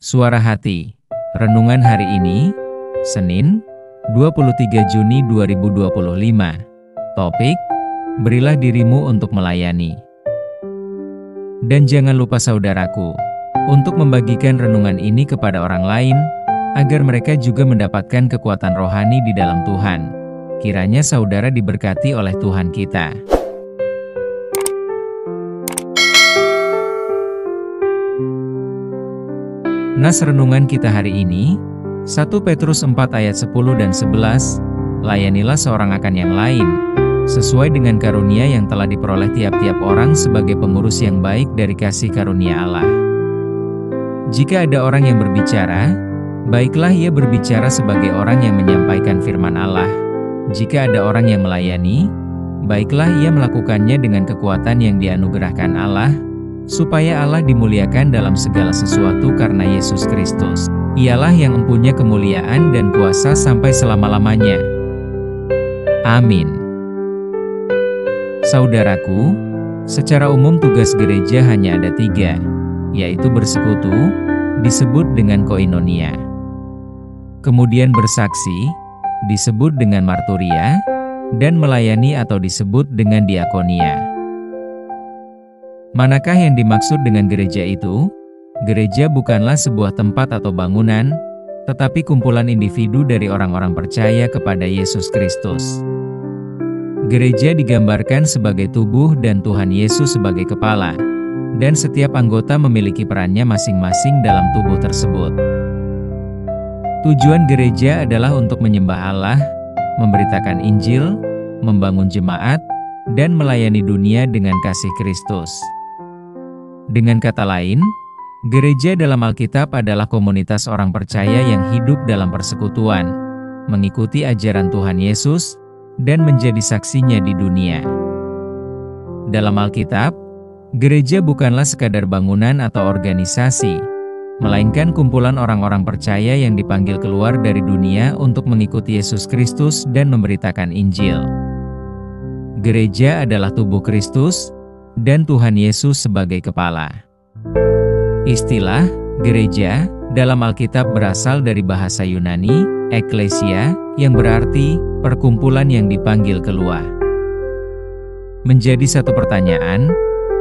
Suara Hati. Renungan hari ini, Senin, 23 Juni 2025. Topik, berilah dirimu untuk melayani. Dan jangan lupa saudaraku, untuk membagikan renungan ini kepada orang lain, agar mereka juga mendapatkan kekuatan rohani di dalam Tuhan. Kiranya saudara diberkati oleh Tuhan kita. Nas renungan kita hari ini, 1 Petrus 4 ayat 10 dan 11, layanilah seorang akan yang lain, sesuai dengan karunia yang telah diperoleh tiap-tiap orang sebagai pengurus yang baik dari kasih karunia Allah. Jika ada orang yang berbicara, baiklah ia berbicara sebagai orang yang menyampaikan firman Allah. Jika ada orang yang melayani, baiklah ia melakukannya dengan kekuatan yang dianugerahkan Allah, supaya Allah dimuliakan dalam segala sesuatu karena Yesus Kristus. Ialah yang mempunyai kemuliaan dan kuasa sampai selama-lamanya. Amin. Saudaraku, secara umum tugas gereja hanya ada 3, yaitu bersekutu, disebut dengan koinonia. Kemudian bersaksi, disebut dengan marturia, dan melayani atau disebut dengan diakonia. Manakah yang dimaksud dengan gereja itu? Gereja bukanlah sebuah tempat atau bangunan, tetapi kumpulan individu dari orang-orang percaya kepada Yesus Kristus. Gereja digambarkan sebagai tubuh dan Tuhan Yesus sebagai kepala, dan setiap anggota memiliki perannya masing-masing dalam tubuh tersebut. Tujuan gereja adalah untuk menyembah Allah, memberitakan Injil, membangun jemaat, dan melayani dunia dengan kasih Kristus. Dengan kata lain, gereja dalam Alkitab adalah komunitas orang percaya yang hidup dalam persekutuan, mengikuti ajaran Tuhan Yesus, dan menjadi saksinya di dunia. Dalam Alkitab, gereja bukanlah sekadar bangunan atau organisasi, melainkan kumpulan orang-orang percaya yang dipanggil keluar dari dunia untuk mengikuti Yesus Kristus dan memberitakan Injil. Gereja adalah tubuh Kristus, dan Tuhan Yesus sebagai kepala. Istilah gereja dalam Alkitab berasal dari bahasa Yunani, eklesia, yang berarti perkumpulan yang dipanggil keluar. Menjadi satu pertanyaan,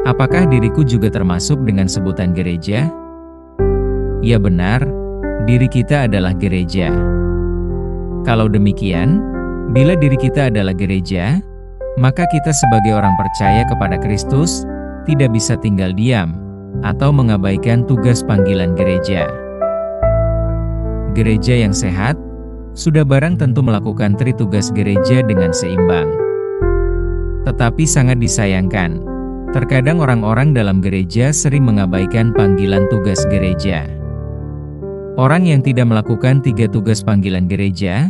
apakah diriku juga termasuk dengan sebutan gereja? Ya benar, diri kita adalah gereja. Kalau demikian, bila diri kita adalah gereja, maka kita sebagai orang percaya kepada Kristus, tidak bisa tinggal diam, atau mengabaikan tugas panggilan gereja. Gereja yang sehat, sudah barang tentu melakukan tugas gereja dengan seimbang. Tetapi sangat disayangkan, terkadang orang-orang dalam gereja sering mengabaikan panggilan tugas gereja. Orang yang tidak melakukan 3 tugas panggilan gereja,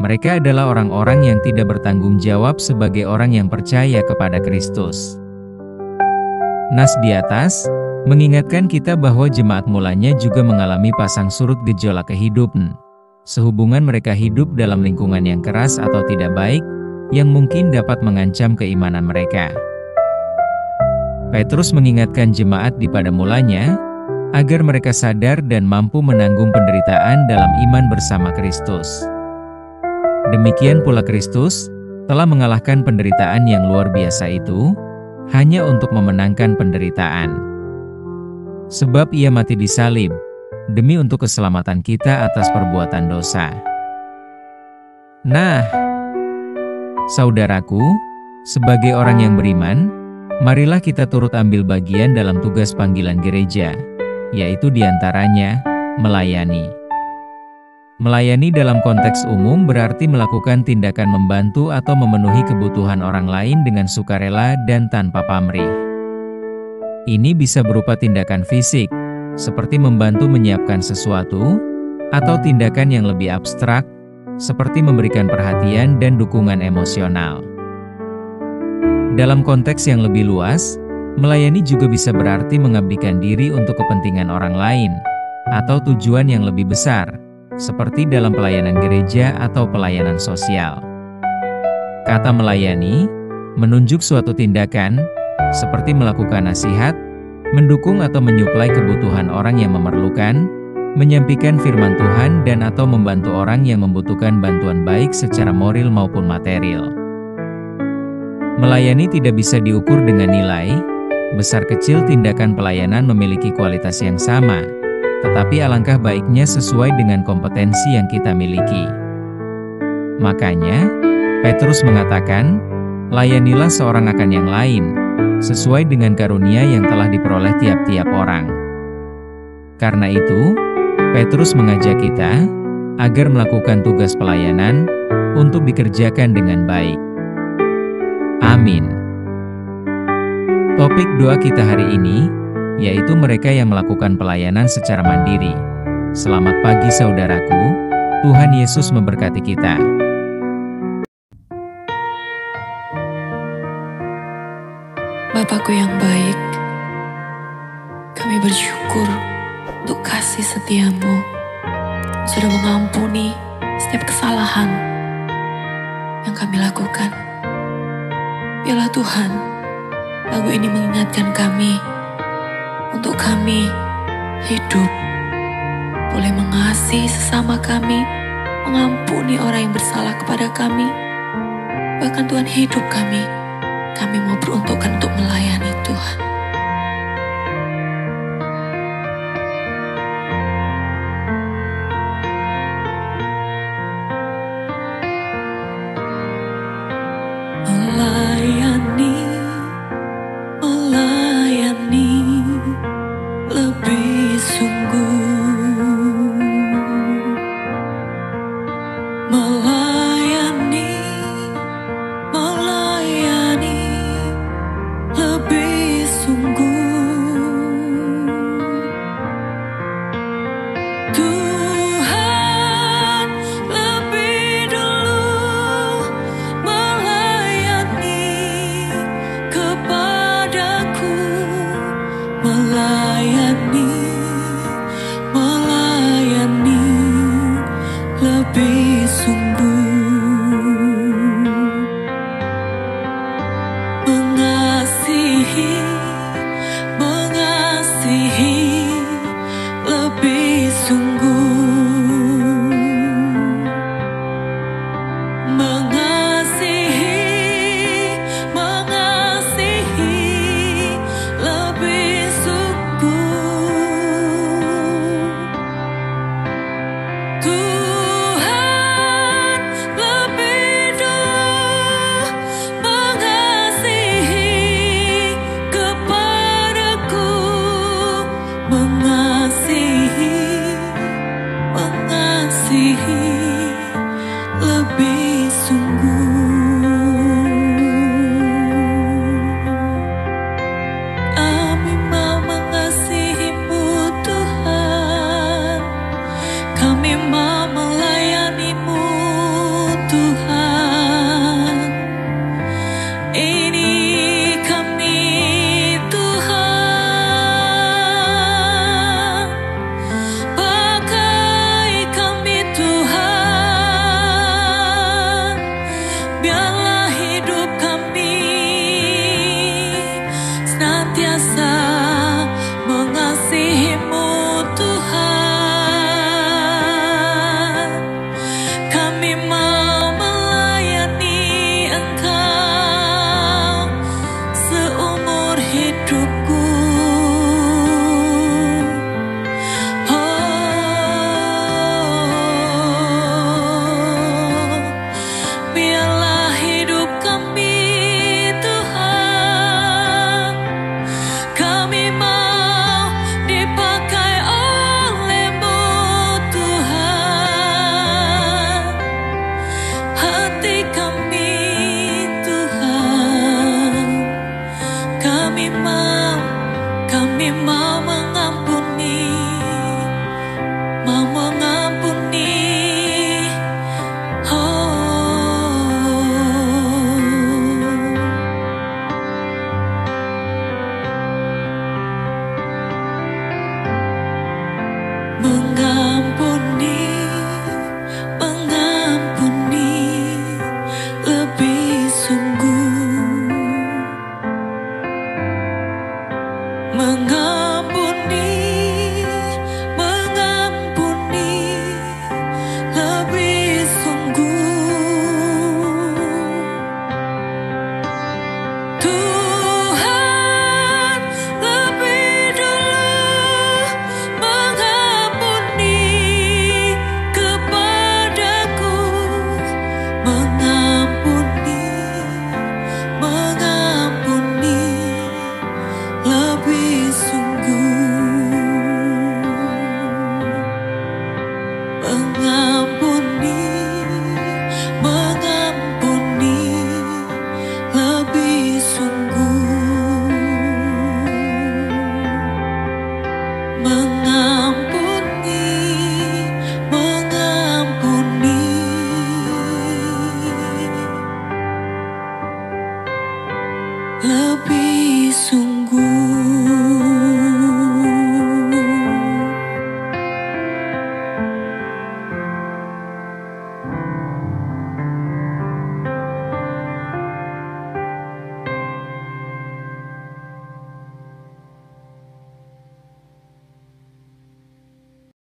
mereka adalah orang-orang yang tidak bertanggung jawab sebagai orang yang percaya kepada Kristus. Nas di atas mengingatkan kita bahwa jemaat mulanya juga mengalami pasang surut gejolak kehidupan, sehubungan mereka hidup dalam lingkungan yang keras atau tidak baik, yang mungkin dapat mengancam keimanan mereka. Petrus mengingatkan jemaat di pada mulanya, agar mereka sadar dan mampu menanggung penderitaan dalam iman bersama Kristus. Demikian pula Kristus telah mengalahkan penderitaan yang luar biasa itu, hanya untuk memenangkan penderitaan. Sebab ia mati di salib, demi untuk keselamatan kita atas perbuatan dosa. Nah, saudaraku, sebagai orang yang beriman, marilah kita turut ambil bagian dalam tugas panggilan gereja, yaitu diantaranya, melayani. Melayani dalam konteks umum berarti melakukan tindakan membantu atau memenuhi kebutuhan orang lain dengan sukarela dan tanpa pamrih. Ini bisa berupa tindakan fisik, seperti membantu menyiapkan sesuatu, atau tindakan yang lebih abstrak, seperti memberikan perhatian dan dukungan emosional. Dalam konteks yang lebih luas, melayani juga bisa berarti mengabdikan diri untuk kepentingan orang lain, atau tujuan yang lebih besar, seperti dalam pelayanan gereja atau pelayanan sosial. Kata melayani menunjuk suatu tindakan, seperti melakukan nasihat, mendukung atau menyuplai kebutuhan orang yang memerlukan, menyampaikan firman Tuhan dan atau membantu orang yang membutuhkan bantuan baik secara moral maupun material. Melayani tidak bisa diukur dengan nilai, besar kecil tindakan pelayanan memiliki kualitas yang sama, tetapi alangkah baiknya sesuai dengan kompetensi yang kita miliki. Makanya, Petrus mengatakan, layanilah seorang akan yang lain, sesuai dengan karunia yang telah diperoleh tiap-tiap orang. Karena itu, Petrus mengajak kita agar melakukan tugas pelayanan untuk dikerjakan dengan baik. Amin. Topik doa kita hari ini, yaitu mereka yang melakukan pelayanan secara mandiri. Selamat pagi saudaraku, Tuhan Yesus memberkati kita. Bapakku yang baik, kami bersyukur untuk kasih setia-Mu sudah mengampuni setiap kesalahan yang kami lakukan. Biarlah Tuhan, lagu ini mengingatkan kami untuk kami hidup, boleh mengasihi sesama kami, mengampuni orang yang bersalah kepada kami. Bahkan Tuhan hidup kami mau peruntukkan untuk melayani Tuhan. Melayani lebih sungguh. Melayani lebih sungguh. Tuhan lebih dulu melayani kepadaku, melayani lebih sungguh. Mengasihi lebih sungguh. Mengasihi lebih sungguh. Tuhan lebih dulu mengasihi kepadaku, mengasihi lebih sungguh. Kami mau mengasihi-Mu Tuhan, kami mau